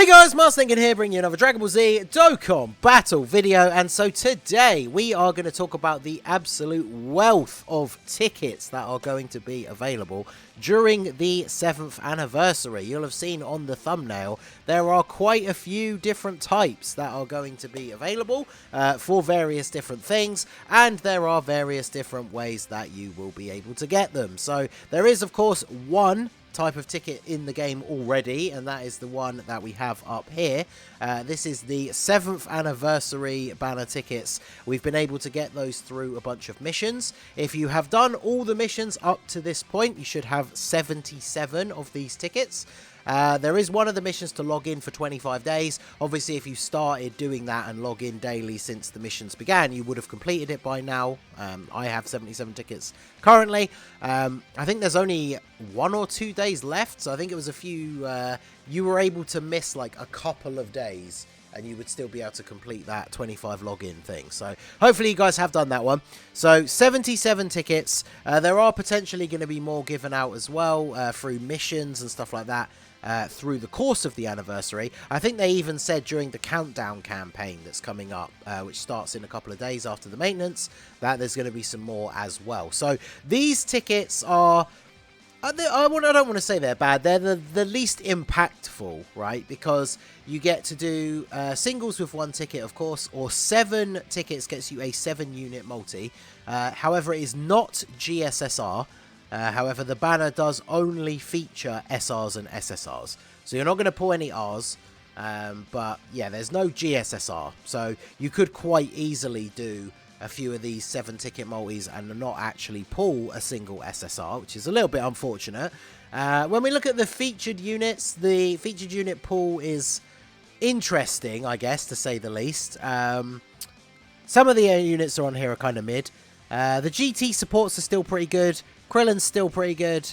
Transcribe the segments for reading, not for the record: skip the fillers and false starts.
Hey guys, Mars Thinking here, bringing you another Dragon Ball Z Dokkan battle video, and so today we are going to talk about the absolute wealth of tickets that are going to be available during the 7th anniversary. You'll have seen on the thumbnail there are quite a few different types that are going to be available for various different things, and there are various different ways that you will be able to get them. So there is of course one type of ticket in the game already, and that is the one that we have up here. This is the 7th anniversary banner tickets. We've been able to get those through a bunch of missions. If you have done all the missions up to this point, you should have 77 of these tickets. There is one of the missions to log in for 25 days. Obviously, if you started doing that and log in daily since the missions began, you would have completed it by now. I have 77 tickets currently. I think there's only 1 or 2 days left, so I think it was a few... you were able to miss like a couple of days and you would still be able to complete that 25 login thing. So hopefully you guys have done that one. So 77 tickets. There are potentially going to be more given out as well through missions and stuff like that. Through the course of the anniversary. I think they even said during the countdown campaign that's coming up, which starts in a couple of days after the maintenance, that there's going to be some more as well. So these tickets are... I don't want to say they're bad. They're the least impactful, right? Because you get to do singles with 1 ticket, of course, or 7 tickets gets you a 7-unit multi. However, it is not GSSR. However, the banner does only feature SRs and SSRs. So you're not going to pull any Rs. But yeah, there's no GSSR. So you could quite easily do a few of these 7-ticket multis and not actually pull a single SSR, which is a little bit unfortunate. When we look at the featured units, the featured unit pool is interesting, I guess, to say the least. Some of the units are on here are kind of mid. The GT supports are still pretty good. Krillin's still pretty good.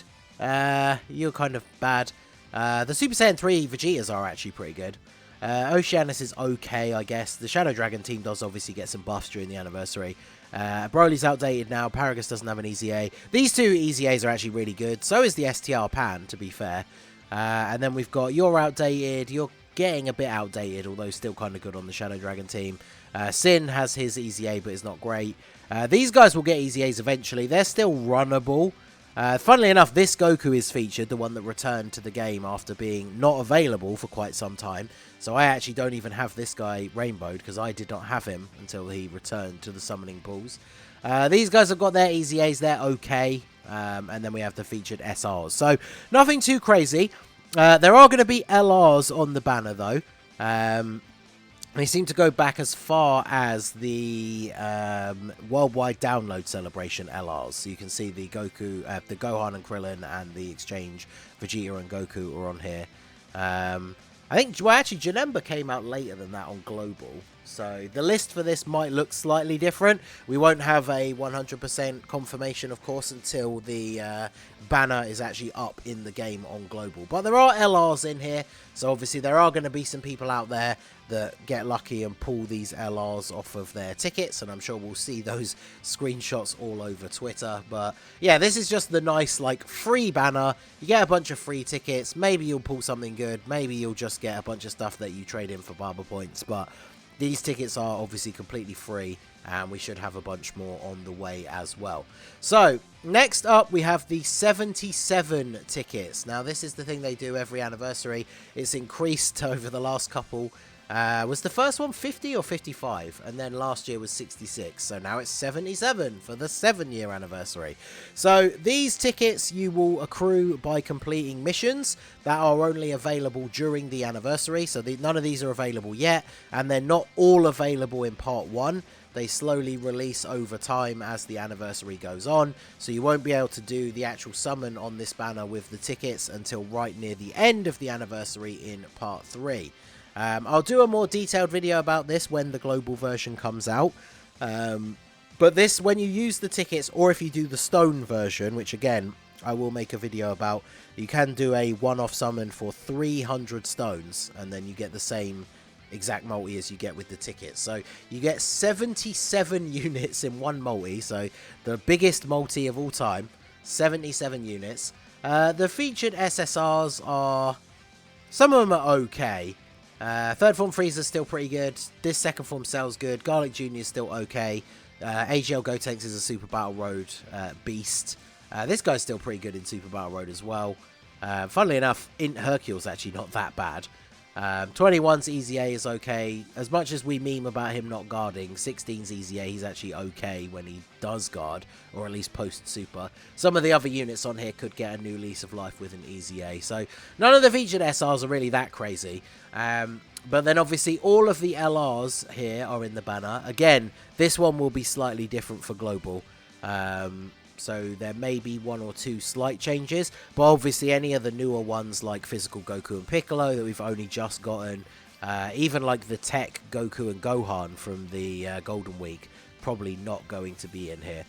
You're kind of bad. The Super Saiyan 3 Vegetas are actually pretty good. Oceanus is okay, I guess. The Shadow Dragon team does obviously get some buffs during the anniversary. Broly's outdated now. Paragus doesn't have an EZA. These 2 EZAs are actually really good. So is the STR Pan, to be fair. And then we've got You're outdated. You're getting a bit outdated, although still kind of good on the Shadow Dragon team. Sin has his EZA, but is not great. These guys will get EZAs eventually. They're still runnable. Funnily enough, this Goku is featured, the one that returned to the game after being not available for quite some time. So I actually don't even have this guy rainbowed because I did not have him until he returned to the summoning pools. These guys have got their EZAs, they're okay. And then we have the featured SRs. So nothing too crazy. There are going to be LRs on the banner though. They seem to go back as far as the worldwide download celebration LRs. So you can see the Goku, the Gohan and Krillin, and the exchange Vegeta and Goku are on here. I think, well, actually, Janemba came out later than that on Global. So the list for this might look slightly different. We won't have a 100% confirmation, of course, until the banner is actually up in the game on Global. But there are LRs in here, so obviously there are going to be some people out there that get lucky and pull these LRs off of their tickets, and I'm sure we'll see those screenshots all over Twitter. But yeah, this is just the nice, like, free banner. You get a bunch of free tickets. Maybe you'll pull something good. Maybe you'll just get a bunch of stuff that you trade in for Barber points, but these tickets are obviously completely free, and we should have a bunch more on the way as well. So, next up, we have the 77 tickets. Now, this is the thing they do every anniversary. It's increased over the last couple. Was the first one 50 or 55? And then last year was 66. So now it's 77 for the 7-year anniversary. So these tickets you will accrue by completing missions that are only available during the anniversary. So none of these are available yet. And they're not all available in part 1. They slowly release over time as the anniversary goes on. So you won't be able to do the actual summon on this banner with the tickets until right near the end of the anniversary in part 3. I'll do a more detailed video about this when the global version comes out. But this, when you use the tickets, or if you do the stone version, which again, I will make a video about, you can do a one-off summon for 300 stones, and then you get the same exact multi as you get with the tickets. So you get 77 units in one multi, so the biggest multi of all time, 77 units. The featured SSRs are... some of them are okay. Third form Frieza's still pretty good. This second form Cell's good. Garlic Jr. is still okay. AGL Gotenks is a Super Battle Road beast. This guy's still pretty good in Super Battle Road as well. Funnily enough, Int Hercule's actually not that bad. 21's Easy A is okay. As much as we meme about him not guarding, 16's Easy A, he's actually okay when he does guard, or at least post-super. Some of the other units on here could get a new lease of life with an Easy A. So none of the featured SRs are really that crazy. But then obviously all of the LRs here are in the banner. Again, this one will be slightly different for Global. So there may be one or two slight changes, but obviously any of the newer ones like Physical Goku and Piccolo that we've only just gotten, even like the Tech Goku and Gohan from the Golden Week, probably not going to be in here.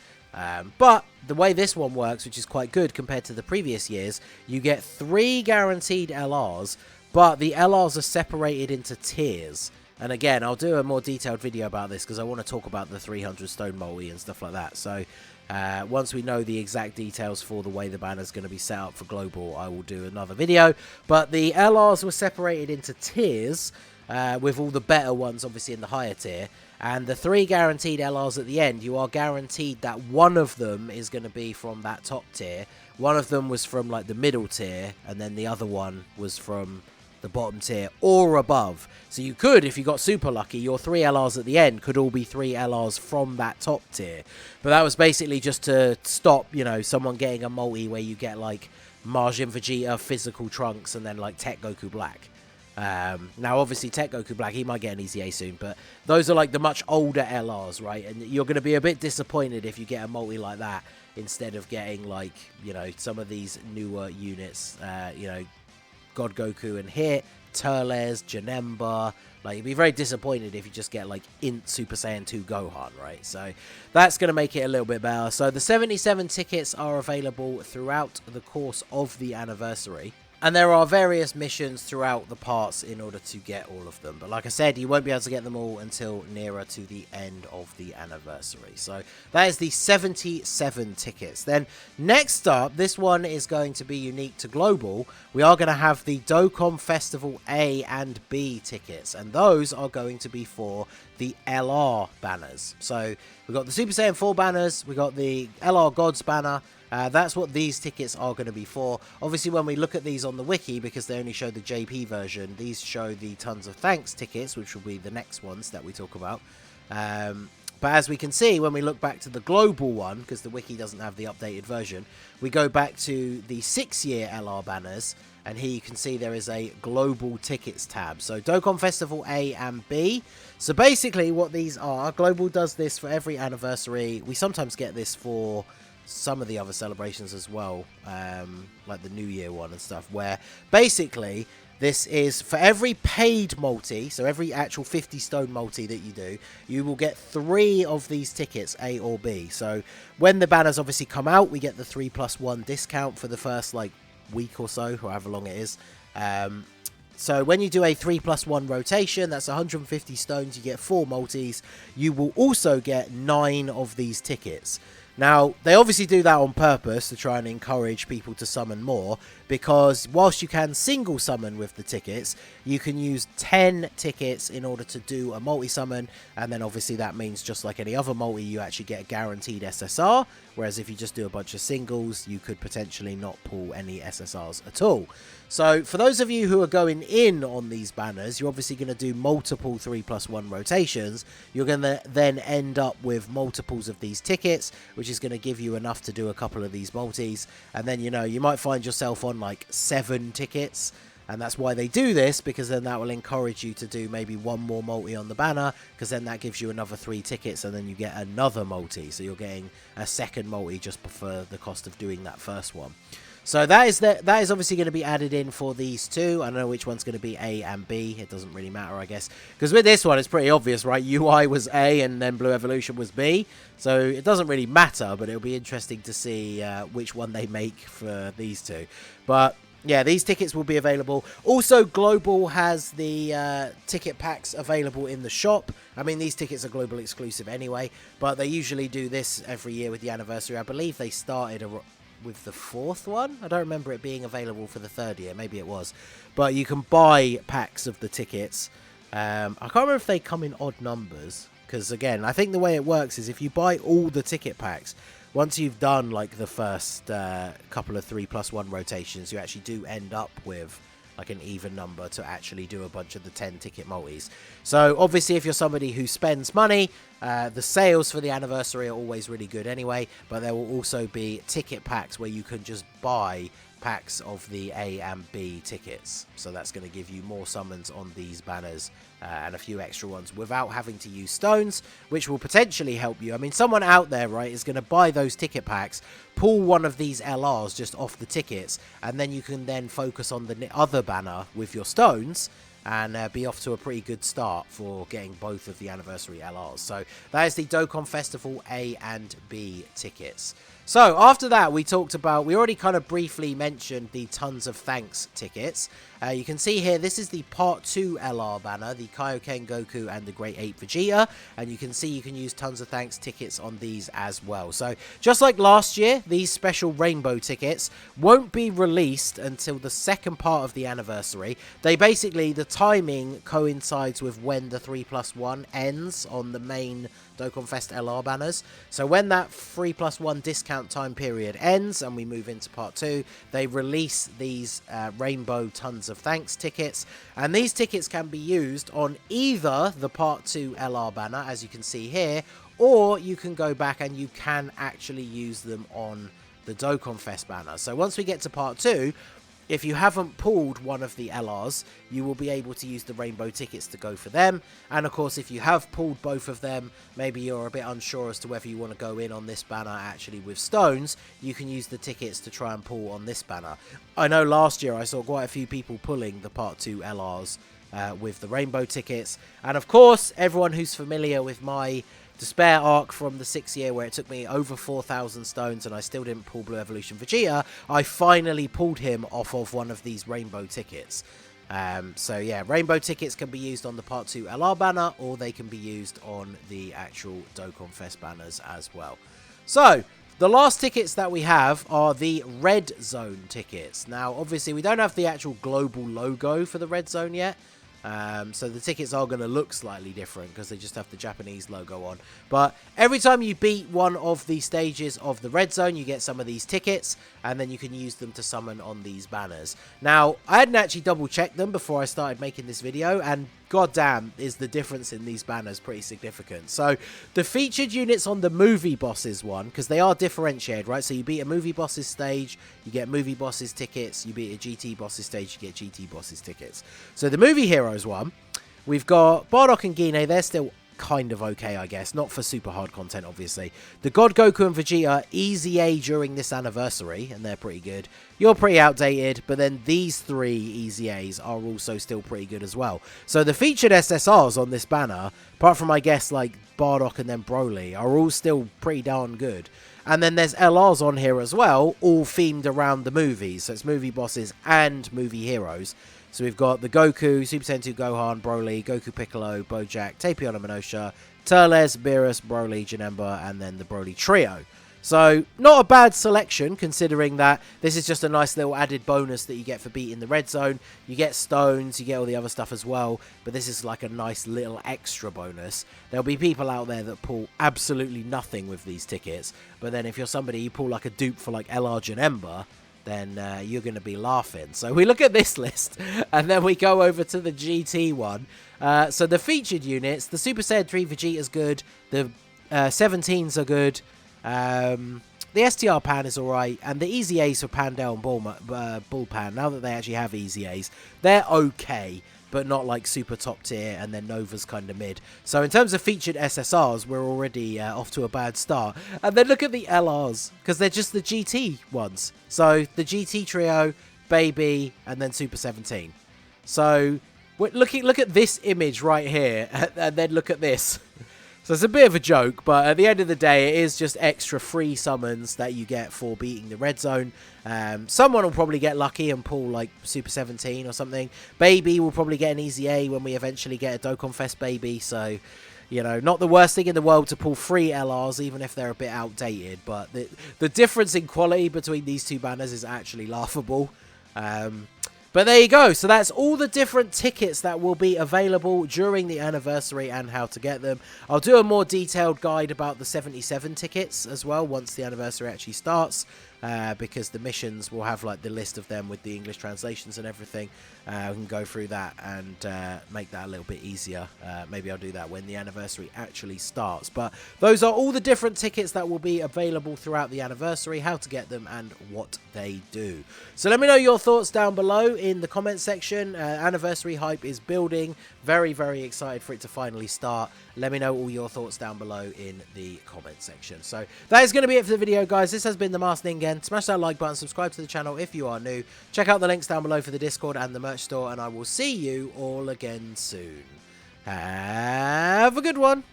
But the way this one works, which is quite good compared to the previous years, you get 3 guaranteed LRs, but the LRs are separated into tiers. And again, I'll do a more detailed video about this because I want to talk about the 300 stone multi and stuff like that. So once we know the exact details for the way the banner is going to be set up for Global, I will do another video. But the LRs were separated into tiers, with all the better ones obviously in the higher tier. And the 3 guaranteed LRs at the end, you are guaranteed that one of them is going to be from that top tier. One of them was from like the middle tier, and then the other one was from the bottom tier or above. So you could, if you got super lucky, your 3 LRs at the end could all be 3 LRs from that top tier. But that was basically just to stop, you know, someone getting a multi where you get like Majin Vegeta, Physical Trunks, and then like Tech Goku Black. Now obviously Tech Goku Black, he might get an Easy A soon, but those are like the much older LRs, right? And you're going to be a bit disappointed if you get a multi like that instead of getting like, you know, some of these newer units, you know, God Goku and Hit, Turles, Janemba. Like, you'd be very disappointed if you just get like Int Super Saiyan 2 Gohan, right? So that's going to make it a little bit better. So the 77 tickets are available throughout the course of the anniversary. And there are various missions throughout the parts in order to get all of them. But like I said, you won't be able to get them all until nearer to the end of the anniversary. So that is the 77 tickets. Then next up, this one is going to be unique to Global. We are going to have the Dokkan Festival A and B tickets. And those are going to be for the LR banners. So we've got the Super Saiyan 4 banners. We've got the LR Gods banner. That's what these tickets are going to be for. Obviously, when we look at these on the wiki, because they only show the JP version, these show the Tons of Thanks tickets, which will be the next ones that we talk about. But as we can see, when we look back to the global one, because the wiki doesn't have the updated version, we go back to the 6-year LR banners, and here you can see there is a global tickets tab. So Dokkan Festival A and B. So basically what these are, Global does this for every anniversary. We sometimes get this for some of the other celebrations as well, like the New Year one and stuff, where basically this is for every paid multi, so every actual 50 stone multi that you do, you will get 3 of these tickets, A or B. So when the banners obviously come out, we get the 3+1 discount for the first like week or so, however long it is. So when you do a 3+1 rotation, that's 150 stones, you get 4 multis. You will also get 9 of these tickets. Now, they obviously do that on purpose to try and encourage people to summon more, because whilst you can single summon with the tickets, you can use 10 tickets in order to do a multi-summon, and then obviously that means just like any other multi, you actually get a guaranteed SSR, whereas if you just do a bunch of singles, you could potentially not pull any SSRs at all. So for those of you who are going in on these banners, you're obviously going to do multiple 3+1 rotations. You're going to then end up with multiples of these tickets, which is going to give you enough to do a couple of these multis. And then, you know, you might find yourself on like 7 tickets. And that's why they do this, because then that will encourage you to do maybe one more multi on the banner, because then that gives you another 3 tickets, and then you get another multi. So you're getting a second multi just for the cost of doing that first one. So that is obviously going to be added in for these two. I don't know which one's going to be A and B. It doesn't really matter, I guess. Because with this one, it's pretty obvious, right? UI was A and then Blue Evolution was B. So it doesn't really matter, but it'll be interesting to see which one they make for these two. But yeah, these tickets will be available. Also, Global has the ticket packs available in the shop. I mean, these tickets are Global exclusive anyway, but they usually do this every year with the anniversary. I believe they started with the 4th one. I don't remember it being available for the 3rd year. Maybe it was. But you can buy packs of the tickets. I can't remember if they come in odd numbers. Because, again, I think the way it works is if you buy all the ticket packs, once you've done, like, the first couple of 3+1 rotations, you actually do end up with like an even number to actually do a bunch of the 10 ticket multis. So obviously if you're somebody who spends money, the sales for the anniversary are always really good anyway, but there will also be ticket packs where you can just buy packs of the A and B tickets. So that's going to give you more summons on these banners and a few extra ones without having to use stones, which will potentially help you. I mean, someone out there, right, is going to buy those ticket packs, pull one of these LRs just off the tickets, and then you can then focus on the other banner with your stones and be off to a pretty good start for getting both of the anniversary LRs. So that is the Dokkan Festival A and B tickets. So after that, we already kind of briefly mentioned the Tons of Thanks tickets. You can see here, this is the Part 2 LR banner, the Kaioken Goku and the Great Ape Vegeta. And you can see you can use Tons of Thanks tickets on these as well. So just like last year, these special rainbow tickets won't be released until the second part of the anniversary. The timing coincides with when the 3+1 ends on the main Dokkan Fest LR banners. So when that 3+1 discount time period ends and we move into part 2, they release these rainbow Tons of Thanks tickets, and these tickets can be used on either the part 2 LR banner, as you can see here, or you can go back and you can actually use them on the Dokkan Fest banner. So once we get to part 2, if you haven't pulled one of the LRs, you will be able to use the rainbow tickets to go for them. And of course, if you have pulled both of them, maybe you're a bit unsure as to whether you want to go in on this banner actually with stones, you can use the tickets to try and pull on this banner. I know last year I saw quite a few people pulling the Part 2 LRs with the rainbow tickets. And of course, everyone who's familiar with my Despair arc from the 6th year, where it took me over 4,000 stones and I still didn't pull Blue Evolution Vegeta, I finally pulled him off of one of these rainbow tickets. So yeah, rainbow tickets can be used on the Part 2 LR banner, or they can be used on the actual Dokkan Fest banners as well. So the last tickets that we have are the Red Zone tickets. Now obviously we don't have the actual global logo for the Red Zone yet. So the tickets are going to look slightly different because they just have the Japanese logo on. But every time you beat one of the stages of the Red Zone, you get some of these tickets, and then you can use them to summon on these banners. Now, I hadn't actually double-checked them before I started making this video, and goddamn, is the difference in these banners pretty significant. So the featured units on the movie bosses one, because they are differentiated, right? So you beat a movie bosses stage, you get movie bosses tickets. You beat a GT bosses stage, you get GT bosses tickets. So the movie heroes one, we've got Bardock and Gine. They're still kind of okay, I guess. Not for super hard content, obviously. The God Goku and Vegeta, easy A during this anniversary, and they're pretty good. You're pretty outdated, but then these 3 easy A's are also still pretty good as well. So the featured SSRs on this banner, apart from, I guess, like Bardock and then Broly, are all still pretty darn good. And then there's LRs on here as well, all themed around the movies. So it's movie bosses and movie heroes. So we've got the Goku, Super Saiyan 2 Gohan, Broly, Goku Piccolo, Bojack, Tapion and Minosha, Turles, Beerus, Broly, Janemba, and then the Broly Trio. So not a bad selection, considering that this is just a nice little added bonus that you get for beating the Red Zone. You get stones, you get all the other stuff as well, but this is like a nice little extra bonus. There'll be people out there that pull absolutely nothing with these tickets, but then if you're somebody, you pull like a dupe for like LR Janemba, then you're going to be laughing. So we look at this list, and then we go over to the GT one. So the featured units, the Super Saiyan 3 Vegeta's good, the 17s are good, the STR Pan is alright, and the Easy A's for Pandel and Bullpan, now that they actually have Easy A's, they're okay, but not like super top tier, and then Nova's kind of mid. So in terms of featured SSRs, we're already off to a bad start. And then look at the LRs, because they're just the GT ones. So the GT Trio, Baby, and then Super 17. So look at this image right here, and then look at this. So it's a bit of a joke, but at the end of the day, it is just extra free summons that you get for beating the Red Zone. Someone will probably get lucky and pull like Super 17 or something. Baby will probably get an easy A when we eventually get a Dokkan Fest Baby. So You know, not the worst thing in the world to pull 3 LRs, even if they're a bit outdated. But the difference in quality between these two banners is actually laughable. But there you go. So that's all the different tickets that will be available during the anniversary and how to get them. I'll do a more detailed guide about the 77 tickets as well once the anniversary actually starts. Because the missions will have like the list of them with the English translations and everything. We can go through that and make that a little bit easier. Maybe I'll do that when the anniversary actually starts. But those are all the different tickets that will be available throughout the anniversary, how to get them and what they do. So let me know your thoughts down below in the comment section. Anniversary hype is building. Very, very excited for it to finally start. Let me know all your thoughts down below in the comment section. So that is going to be it for the video, guys. This has been the Masked Ninja. Smash that like button, subscribe to the channel if you are new. Check out the links down below for the Discord and the merch store, and I will see you all again soon. Have a good one.